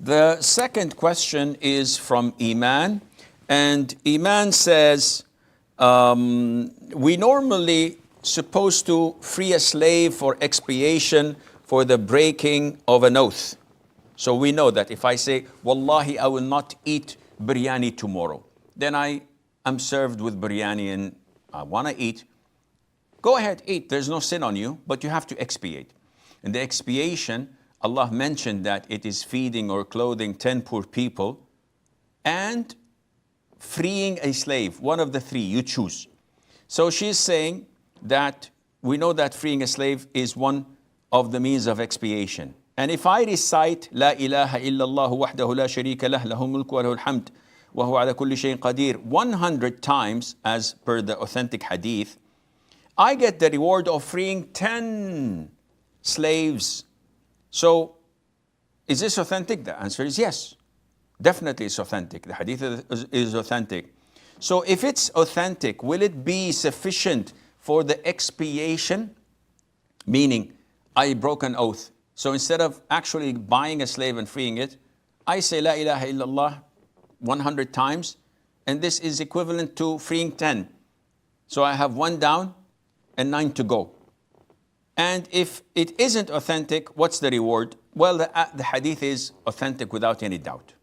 The second question is from Iman, and Iman says, we normally supposed to free a slave for expiation for the breaking of an oath. So we know that if I say, Wallahi, I will not eat biryani tomorrow, then I am served with biryani and I want to eat. Go ahead, eat. There's no sin on you, but you have to expiate. And the expiation, Allah mentioned that it is feeding or clothing 10 poor people and freeing a slave, one of the three, you choose. So she's saying that we know that freeing a slave is one of the means of expiation. And if I recite, La ilaha illallah wahdahu la sharika lah, lahu mulku wa lahu alhamd, wa huwa ala kulli shayin qadir, 100 times, as per the authentic hadith, I get the reward of freeing 10 slaves. So, is this authentic? The answer is yes. Definitely it's authentic. The hadith is authentic. So if it's authentic, will it be sufficient for the expiation? Meaning, I broke an oath. So instead of actually buying a slave and freeing it, I say La ilaha illallah 100 times, and this is equivalent to freeing 10. So I have 1 down and 9 to go. And if it isn't authentic, what's the reward? Well, the hadith is authentic without any doubt.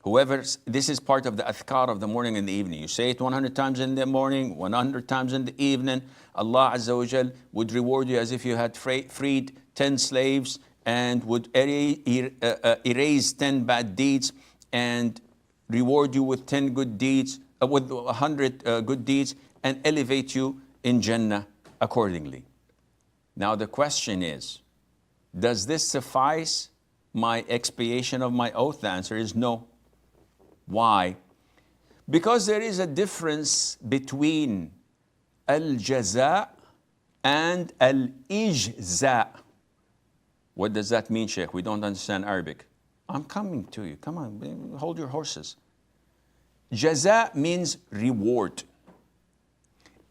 This is part of the adhkar of the morning and the evening. You say it 100 times in the morning, 100 times in the evening. Allah Azza wa Jal would reward you as if you had freed 10 slaves and would erase 10 bad deeds and reward you with 10 good deeds, with 100 good deeds, and elevate you in Jannah accordingly. Now the question is, does this suffice my expiation of my oath? The answer is no. Why? Because there is a difference between al-jaza and al-ijza. What does that mean, Sheikh? We don't understand Arabic. I'm coming to you. Come on, hold your horses. Jaza means reward.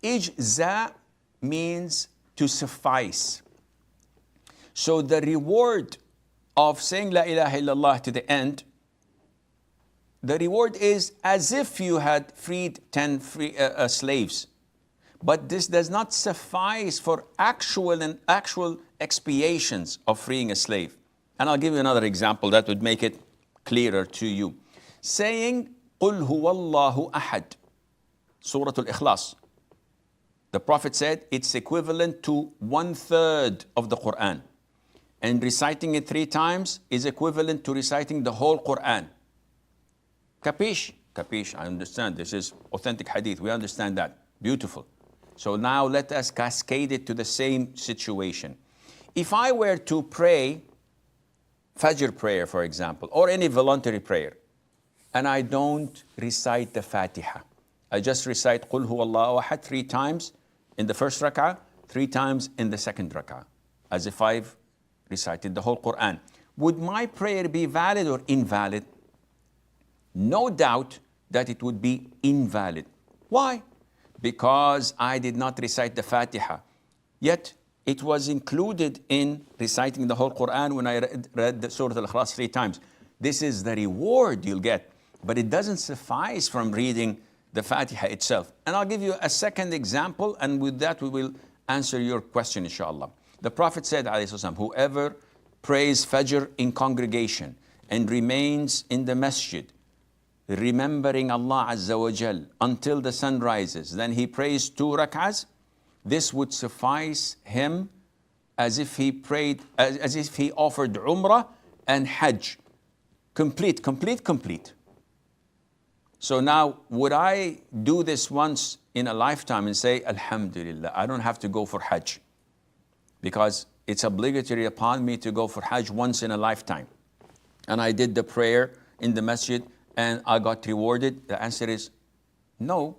Ijza means to suffice. So the reward of saying La ilaha illallah to the end, the reward is as if you had freed 10 slaves. But this does not suffice for actual expiations of freeing a slave. And I'll give you another example that would make it clearer to you. Saying, قُلْ هُوَ اللَّهُ أَحَدٌ, Surah Al-Ikhlas. The Prophet said it's equivalent to 1/3 of the Quran. And reciting it 3 times is equivalent to reciting the whole Quran. Capish? Capish, I understand. This is authentic hadith. We understand that. Beautiful. So now let us cascade it to the same situation. If I were to pray Fajr prayer, for example, or any voluntary prayer, and I don't recite the Fatiha, I just recite قُلْ هُوَ اللَّهُ أَحَدٌ 3 times in the first rak'ah, 3 times in the second rak'ah, as if I've recited the whole Quran. Would my prayer be valid or invalid? No doubt that it would be invalid. Why? Because I did not recite the Fatiha. Yet it was included in reciting the whole Quran when I read the Surah Al-Ikhlas 3 times. This is the reward you'll get, but it doesn't suffice from reading the Fatiha itself. And I'll give you a second example, and with that we will answer your question, inshallah. The Prophet said, whoever prays Fajr in congregation and remains in the masjid, remembering Allah Azza wa Jal until the sun rises, then he prays 2 rak'ahs, this would suffice him as if he prayed, as if he offered Umrah and Hajj. Complete. So now, would I do this once in a lifetime and say, Alhamdulillah, I don't have to go for Hajj, because it's obligatory upon me to go for Hajj once in a lifetime. And I did the prayer in the masjid and I got rewarded? The answer is no.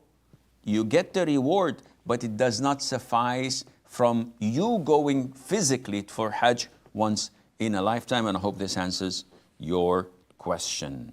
You get the reward, but it does not suffice from you going physically for Hajj once in a lifetime. And I hope this answers your question.